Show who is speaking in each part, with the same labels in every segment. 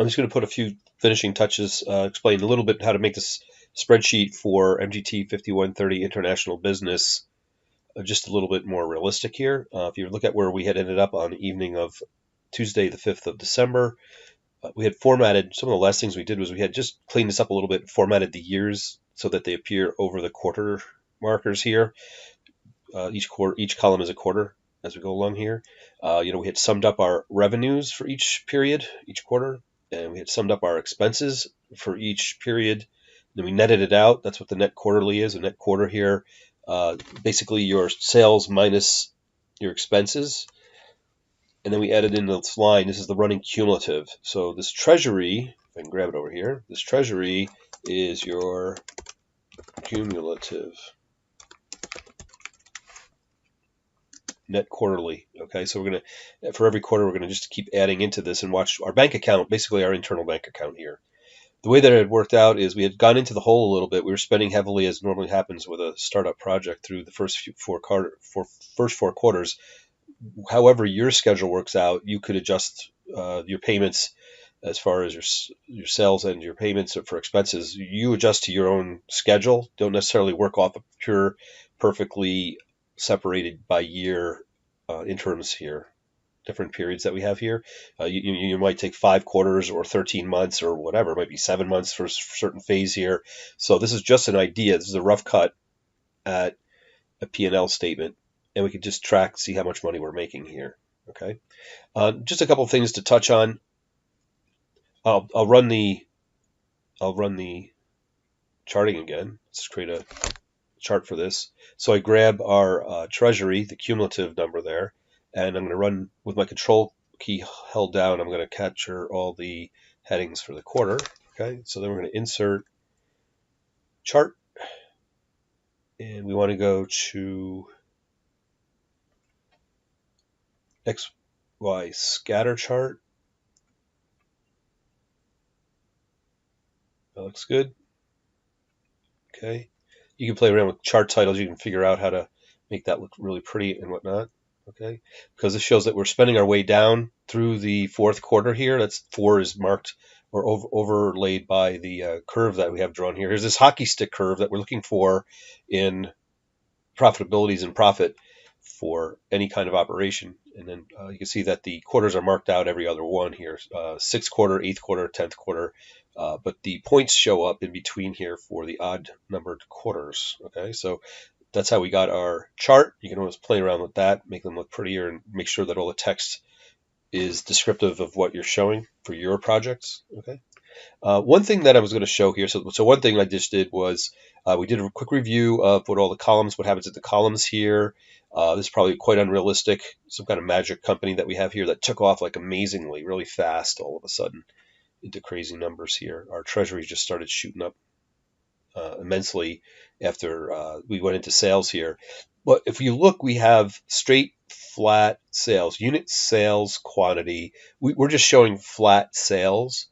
Speaker 1: I'm just going to put a few finishing touches, explain a little bit how to make this spreadsheet for MGT5130 International Business just a little bit more realistic here. If you look at where we had ended up on the evening of Tuesday, the 5th of December, we had formatted, some of the last things we did was we had just cleaned this up a little bit, formatted the years so that they appear over the quarter markers here. Each column is a quarter as we go along here. We had summed up our revenues for each period, each quarter, and we had summed up our expenses for each period. Then we netted it out. That's what the net quarterly is, a net quarter here. Basically your sales minus your expenses. And then we added in this line, this is the running cumulative. So this treasury, if I can grab it over here, this treasury is your cumulative net quarterly. Okay, so we're gonna, for every quarter, we're gonna just keep adding into this and watch our bank account, basically our internal bank account here. The way that it had worked out is we had gone into the hole a little bit. We were spending heavily, as normally happens with a startup project, through the first four quarters. However your schedule works out, you could adjust your payments as far as your sales and your payments for expenses. You adjust to your own schedule. Don't necessarily work off a pure, perfectly separated by year interims here. Different periods that we have here. You might take 5 quarters or 13 months or whatever. It might be 7 months for a certain phase here. So this is just an idea. This is a rough cut at a P&L statement, and we can just track, see how much money we're making here. Okay. Just a couple of things to touch on. I'll run the charting again. Let's create a chart for this. So I grab our treasury, the cumulative number there, and I'm going to run with my control key held down. I'm going to capture all the headings for the quarter. Okay, so then we're going to insert chart, and we want to go to XY scatter chart. That looks good. Okay, you can play around with chart titles. You can figure out how to make that look really pretty and whatnot. Okay, because this shows that we're spending our way down through the fourth quarter here. That's 4 is marked or overlaid by the curve that we have drawn here. Here's this hockey stick curve that we're looking for in profitabilities and profit for any kind of operation. And then you can see that the quarters are marked out every other one here, 6th quarter, 8th quarter, 10th quarter, but the points show up in between here for the odd numbered quarters. Okay, so that's how we got our chart. You can always play around with that, make them look prettier, and make sure that all the text is descriptive of what you're showing for your projects. Okay. One thing that I was going to show here, so one thing I just did was we did a quick review of what all the columns, what happens at the columns here. This is probably quite unrealistic, some kind of magic company that we have here that took off like amazingly, really fast all of a sudden into crazy numbers here. Our treasury just started shooting up immensely after we went into sales here. But if you look, we have straight flat sales, unit sales quantity. We're just showing flat sales,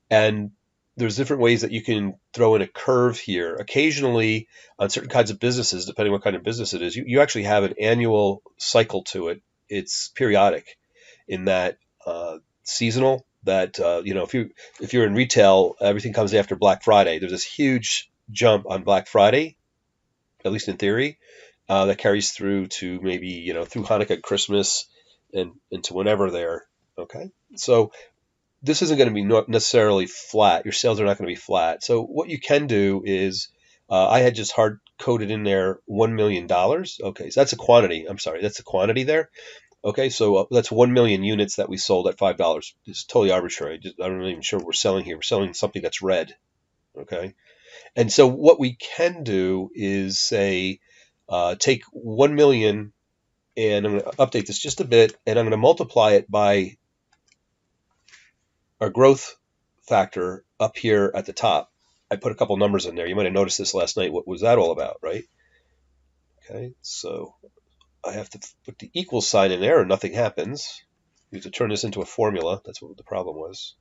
Speaker 1: and there's different ways that you can throw in a curve here. Occasionally, on certain kinds of businesses, depending what kind of business it is, you actually have an annual cycle to it. It's periodic in that seasonal. That if you're in retail, everything comes after Black Friday. There's this huge jump on Black Friday, at least in theory, that carries through to maybe through Hanukkah, Christmas, and into whenever there. Okay, so this isn't going to be necessarily flat. Your sales are not going to be flat. So what you can do is, I had just hard coded in there $1 million. Okay, so that's a quantity. I'm sorry, that's a quantity there. Okay, so that's 1 million units that we sold at $5. It's totally arbitrary. I'm not even sure what we're selling here. We're selling something that's red. Okay, and so what we can do is say, take 1 million, and I'm going to update this just a bit, and I'm going to multiply it by our growth factor up here at the top. I put a couple numbers in there. You might have noticed this last night. What was that all about, right? Okay, so I have to put the equal sign in there or nothing happens. We have to turn this into a formula. That's what the problem was.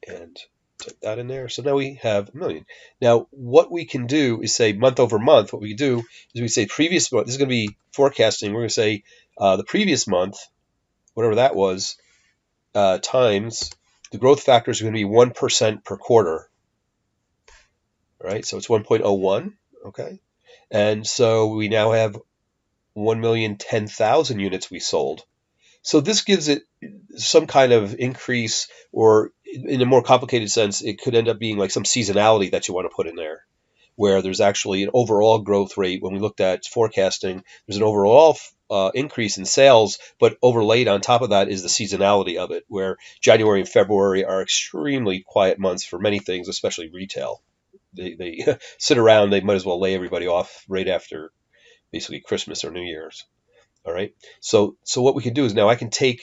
Speaker 1: And type that in there. So now we have a million. Now, what we can do is say month over month. What we can do is we say previous month. This is going to be forecasting. We're going to say the previous month, whatever that was, times the growth factor is going to be 1% per quarter. All right, so it's 1.01. Okay, and so we now have 1,010,000 units we sold. So this gives it some kind of increase, or in a more complicated sense, it could end up being like some seasonality that you want to put in there, where there's actually an overall growth rate. When we looked at forecasting, there's an overall increase in sales, but overlaid on top of that is the seasonality of it, where January and February are extremely quiet months for many things, especially retail. They sit around, they might as well lay everybody off right after basically Christmas or New Year's. All right. So what we can do is now I can take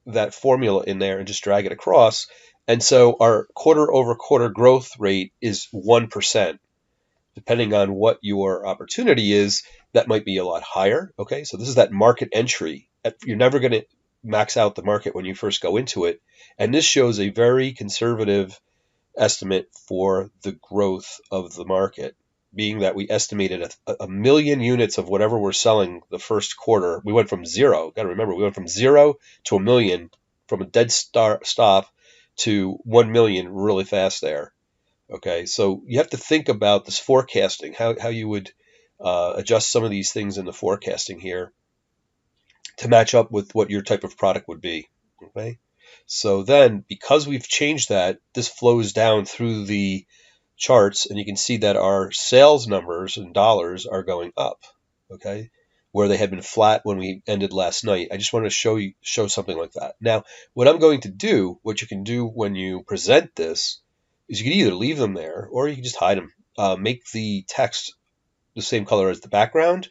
Speaker 1: that formula in there and just drag it across. And so our quarter over quarter growth rate is 1%. Depending on what your opportunity is, that might be a lot higher. Okay. So this is that market entry. You're never going to max out the market when you first go into it. And this shows a very conservative estimate for the growth of the market, being that we estimated a million units of whatever we're selling the first quarter. We went from zero. Got to remember, we went from zero to a million, from a dead stop to 1 million really fast there. Okay, so you have to think about this forecasting, how you would adjust some of these things in the forecasting here to match up with what your type of product would be. Okay. So then, because we've changed that, this flows down through the charts, and you can see that our sales numbers in dollars are going up, okay, where they had been flat when we ended last night. I just want to show something like that. Now, what I'm going to do, what you can do when you present this, is you can either leave them there or you can just hide them. Make the text the same color as the background,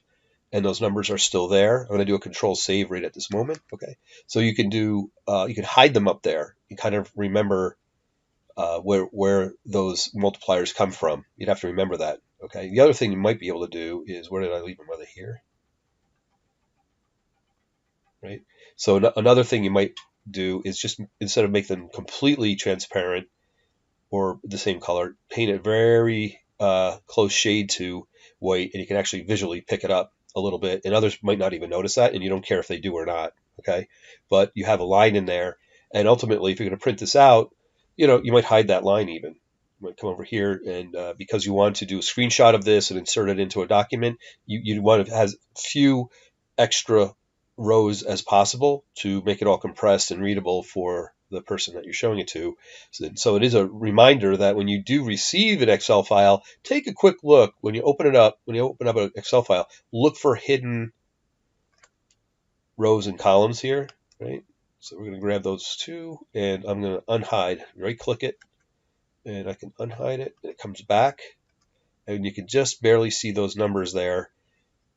Speaker 1: and those numbers are still there. I'm going to do a control save right at this moment. Okay, so you can do you can hide them up there. You kind of remember where those multipliers come from. You'd have to remember that. Okay. The other thing you might be able to do is, where did I leave them? Are they here? Right. So another thing you might do is just, instead of make them completely transparent or the same color, paint it very close shade to white, and you can actually visually pick it up a little bit. And others might not even notice that, and you don't care if they do or not. Okay. But you have a line in there, and ultimately, if you're going to print this out, you might hide that line even. You might come over here, and because you want to do a screenshot of this and insert it into a document, you want to have few extra rows as possible to make it all compressed and readable for the person that you're showing it to. So it is a reminder that when you do receive an Excel file, take a quick look when you open it up. When you open up an Excel file, look for hidden rows and columns here, right? So we're going to grab those two, and I'm going to unhide. Right click it, and I can unhide it, and it comes back, and you can just barely see those numbers there.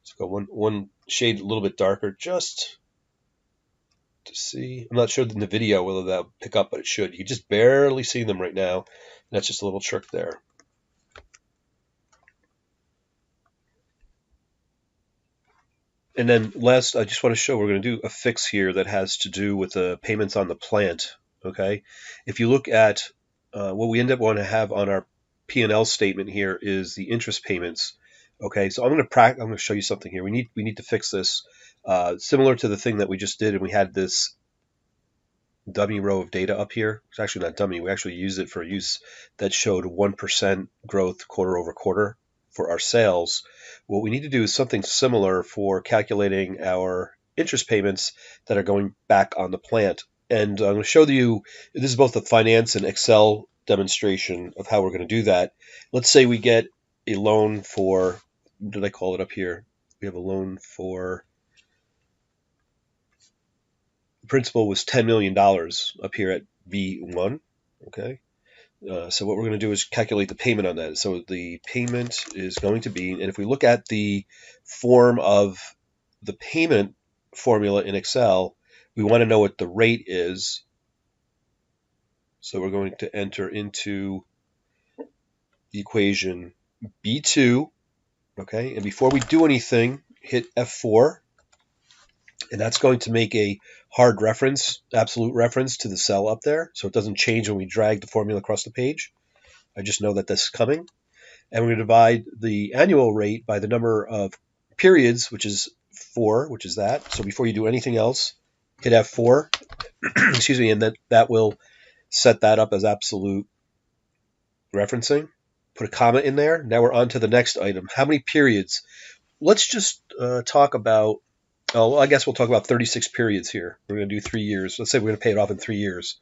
Speaker 1: Let's go one shade a little bit darker, just to see. I'm not sure in the video whether that'll pick up, but it should. You can just barely see them right now. That's just a little trick there. And then last, I just want to show we're going to do a fix here that has to do with the payments on the plant. Okay, if you look at what we end up wanting to have on our P&L statement here is the interest payments. Okay, so I'm going to show you something here. We need to fix this similar to the thing that we just did, and we had this dummy row of data up here. It's actually not dummy. We actually used it for use that showed 1% growth quarter over quarter for our sales. What we need to do is something similar for calculating our interest payments that are going back on the plant. And I'm going to show you, this is both a finance and Excel demonstration of how we're going to do that. Let's say we get a loan for, what did I call it up here? We have a loan for, the principal was $10 million up here at B1. Okay. So what we're going to do is calculate the payment on that. So the payment is going to be, and if we look at the form of the payment formula in Excel, we want to know what the rate is. So we're going to enter into the equation B2, okay? And before we do anything, hit F4, and that's going to make a hard reference, absolute reference to the cell up there, so it doesn't change when we drag the formula across the page. I just know that this is coming. And we're going to divide the annual rate by the number of periods, which is 4, which is that. So before you do anything else, hit F4, excuse me, and that will set that up as absolute referencing, put a comma in there. Now we're on to the next item. How many periods? Let's just talk about, oh, well, I guess we'll talk about 36 periods here. We're going to do 3 years. Let's say we're going to pay it off in 3 years.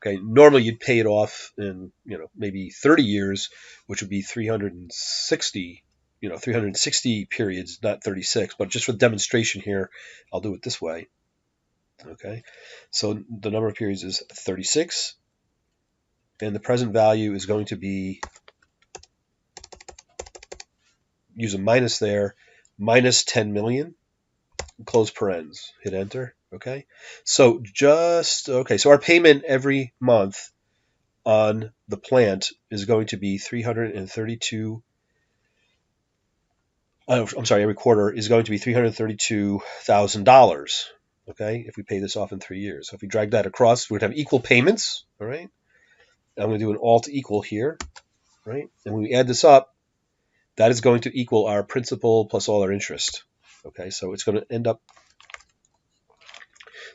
Speaker 1: Okay, normally you'd pay it off in, maybe 30 years, which would be 360, 360 periods, not 36. But just for demonstration here, I'll do it this way. Okay, so the number of periods is 36, and the present value is going to be, use a minus there, minus 10 million, close parens, hit enter. Okay, so so our payment every month on the plant is going to be 332. I'm sorry, every quarter is going to be $332,000. Okay, if we pay this off in 3 years. So if we drag that across, we're going to have equal payments. All right, I'm going to do an alt equal here. Right, and when we add this up, that is going to equal our principal plus all our interest. Okay, so it's going to end up.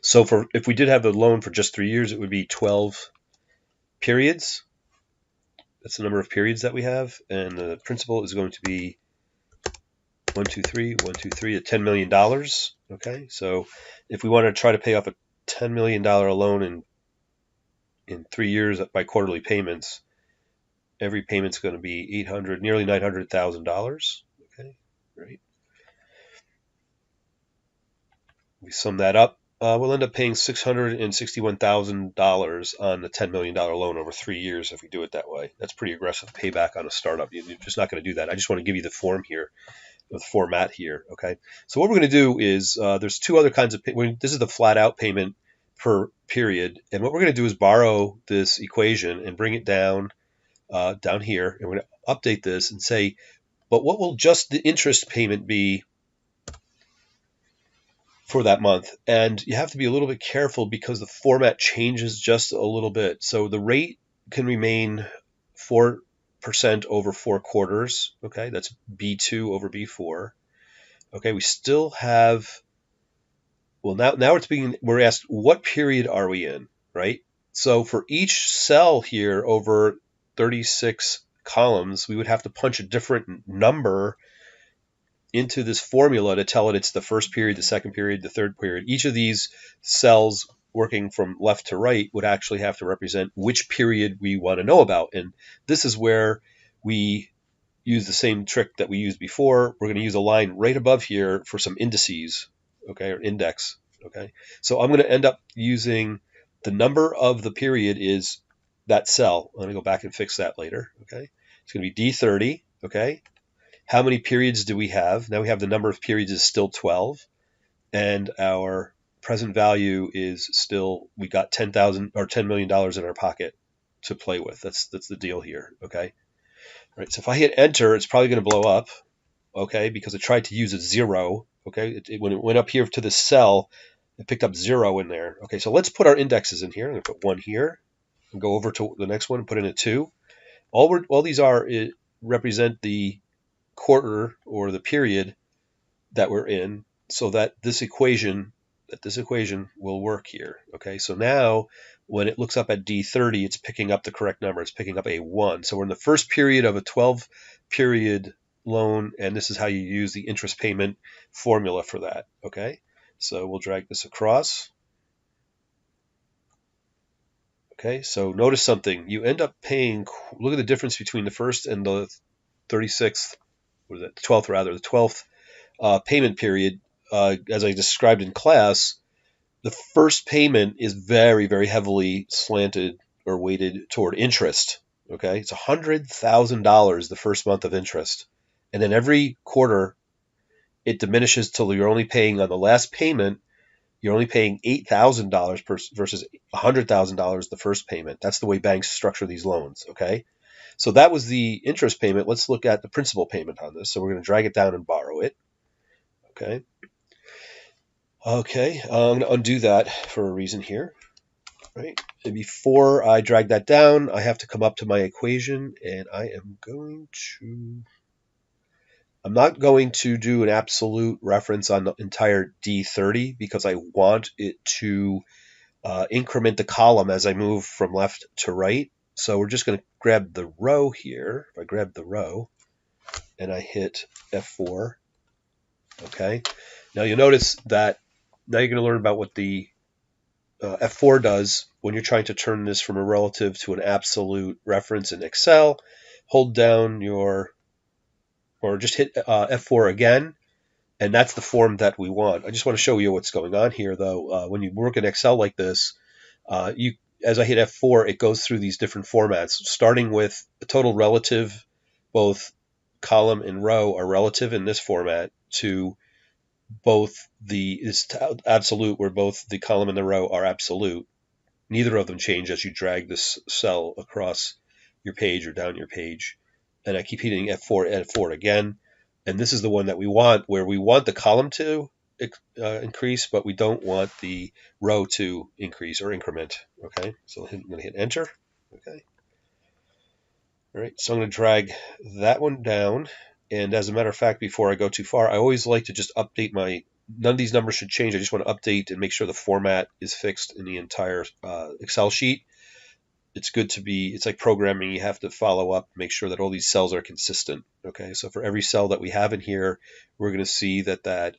Speaker 1: So if we did have the loan for just 3 years, it would be 12 periods. That's the number of periods that we have, and the principal is going to be 1, 2, 3, 1, 2, 3 at $10 million. Okay, so if we want to try to pay off a $10 million loan in 3 years by quarterly payments, every payment's going to be nearly $900,000. Okay, right. We sum that up. We'll end up paying $661,000 on the $10 million loan over 3 years if we do it that way. That's pretty aggressive payback on a startup. You're just not going to do that. I just want to give you the form here, the format here. Okay. So what we're going to do is there's two other kinds of this is the flat out payment per period, and what we're going to do is borrow this equation and bring it down here, and we're going to update this and say, but what will just the interest payment be for that month? And you have to be a little bit careful because the format changes just a little bit. So the rate can remain 4% over 4 quarters. Okay, that's B2 over B4. Okay, we still have, well, now we're asked what period are we in, right? So for each cell here over 36 columns, we would have to punch a different number into this formula to tell it it's the first period, the second period, the third period. Each of these cells working from left to right would actually have to represent which period we want to know about. And this is where we use the same trick that we used before. We're going to use a line right above here for some indices, okay, or index, okay? So I'm going to end up using the number of the period is that cell. I'm going to go back and fix that later, okay? It's going to be D30, okay? How many periods do we have? Now we have the number of periods is still 12, and our present value is still, we got $10 million in our pocket to play with. That's the deal here, okay? All right, so if I hit enter, it's probably going to blow up, okay, because it tried to use a 0, okay? When it went up here to the cell, it picked up 0 in there. Okay, so let's put our indexes in here. I'm going to put 1 here and go over to the next one and put in a 2. All these represent the quarter or the period that we're in, so that this equation will work here. Okay, so now when it looks up at D30, it's picking up the correct number. It's picking up a 1. So we're in the first period of a 12 period loan, and this is how you use the interest payment formula for that. Okay, so we'll drag this across. Okay, so notice something. You end up paying, look at the difference between the first and the 36th, what is it, the 12th rather, the 12th payment period. As I described in class, the first payment is very, very heavily slanted or weighted toward interest. Okay, it's $100,000 the first month of interest, and then every quarter it diminishes till you're only paying on the last payment. You're only paying $8,000 versus $100,000 the first payment. That's the way banks structure these loans. Okay, so that was the interest payment. Let's look at the principal payment on this. So we're going to drag it down and borrow it. Okay. Okay, I'm going to undo that for a reason here. Right, and before I drag that down, I have to come up to my equation, and I'm not going to do an absolute reference on the entire D30 because I want it to increment the column as I move from left to right. So we're just going to grab the row here. If I grab the row and I hit F4, okay. Now you'll notice that now you're going to learn about what the F4 does when you're trying to turn this from a relative to an absolute reference in Excel. Hold down your, or just hit F4 again, and that's the form that we want. I just want to show you what's going on here, though. When you work in Excel like this, as I hit F4, it goes through these different formats, starting with the total relative. Both column and row are relative in this format to both is absolute, where both the column and the row are absolute. Neither of them change as you drag this cell across your page or down your page. And I keep hitting F4 again. And this is the one that we want, where we want the column to increase, but we don't want the row to increase or increment. Okay, so I'm going to hit Enter. Okay. All right, so I'm going to drag that one down. And as a matter of fact, before I go too far, I always like to just update none of these numbers should change. I just want to update and make sure the format is fixed in the entire Excel sheet. It's good to be, it's like programming. You have to follow up, make sure that all these cells are consistent. Okay, so for every cell that we have in here, we're going to see that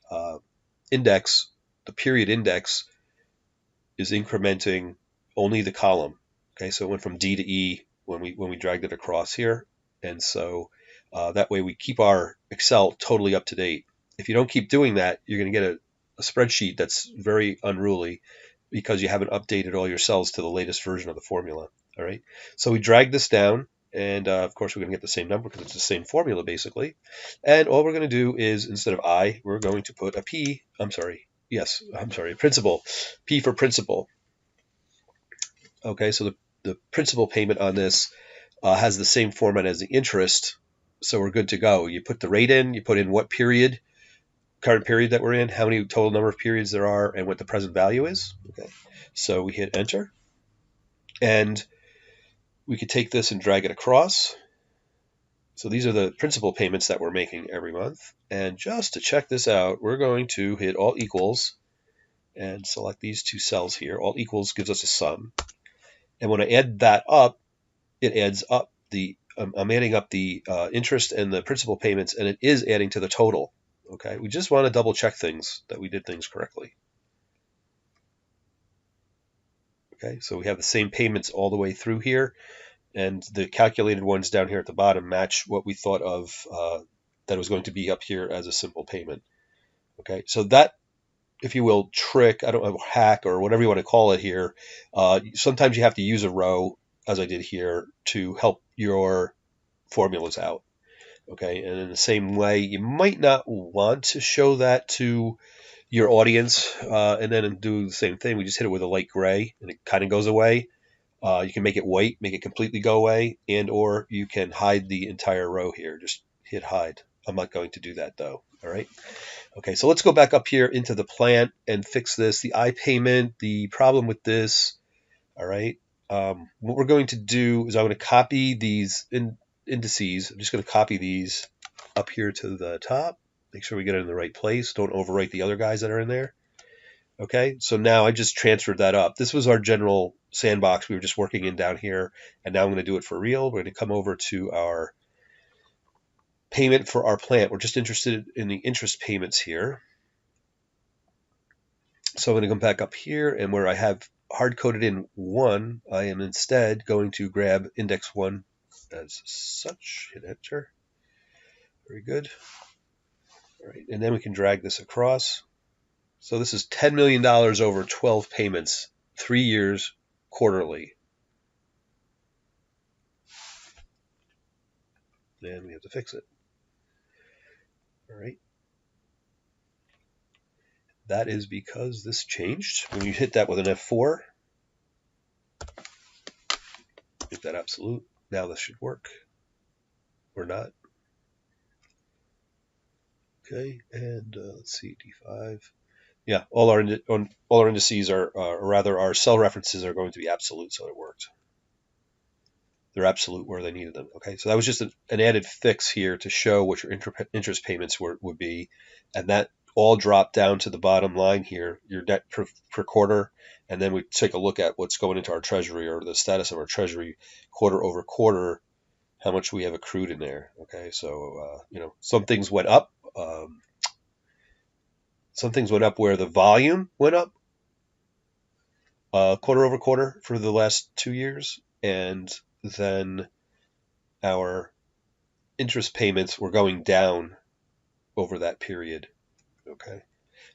Speaker 1: index, the period index, is incrementing only the column. Okay, so it went from D to E when we dragged it across here. And so that way we keep our Excel totally up to date. If you don't keep doing that, you're going to get a spreadsheet that's very unruly because you haven't updated all your cells to the latest version of the formula. All right, so we drag this down, and of course we're going to get the same number because it's the same formula basically. And all we're going to do is, instead of I, we're going to put a P. Principal. P for principal. Okay, so the principal payment on this has the same format as the interest, so we're good to go. You put the rate in, you put in what period, current period that we're in, how many total number of periods there are, and what the present value is. Okay, so we hit Enter, and we could take this and drag it across. So these are the principal payments that we're making every month. And just to check this out, we're going to hit All Equals and select these two cells here. All Equals gives us a sum. And when I add that up, it adds up I'm adding up the interest and the principal payments, and it is adding to the total. Okay, we just want to double check things, that we did things correctly. Okay, so we have the same payments all the way through here, and the calculated ones down here at the bottom match what we thought of that was going to be up here as a simple payment. Okay, so that, if you will, trick, I don't know, hack or whatever you want to call it here, sometimes you have to use a row, as I did here, to help your formulas out. Okay, and in the same way, you might not want to show that to your audience and then do the same thing. We just hit it with a light gray and it kind of goes away. You can make it white, make it completely go away, and or you can hide the entire row here. Just hit hide. I'm not going to do that though. All right. Okay, so let's go back up here into the plant and fix this. The I payment, the problem with this. All right. What we're going to do is I'm going to copy these indices. I'm just going to copy these up here to the top. Make sure we get it in the right place. Don't overwrite the other guys that are in there. Okay, so now I just transferred that up. This was our general sandbox we were just working in down here, and now I'm going to do it for real. We're going to come over to our payment for our plant. We're just interested in the interest payments here. So I'm going to come back up here, and where I have hard-coded in 1, I am instead going to grab index 1 as such. Hit Enter. Very good. All right, and then we can drag this across. So this is $10 million over 12 payments, 3 years, quarterly. And we have to fix it. All right. That is because this changed. When you hit that with an F4, hit that absolute. Now this should work. Or not. Okay, and let's see, D5. Yeah, all our indices are, or rather our cell references are going to be absolute, so it worked. They're absolute where they needed them. Okay, so that was just an added fix here to show what your interest payments would be, and that all drop down to the bottom line here, your net per quarter, and then we take a look at what's going into our treasury or the status of our treasury quarter over quarter, how much we have accrued in there. Okay, so some things went up. Some things went up where the volume went up quarter over quarter for the last 2 years, and then our interest payments were going down over that period. Okay,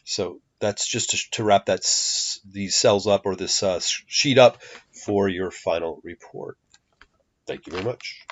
Speaker 1: so that's just to wrap these cells up, or this sheet up for your final report. Thank you very much.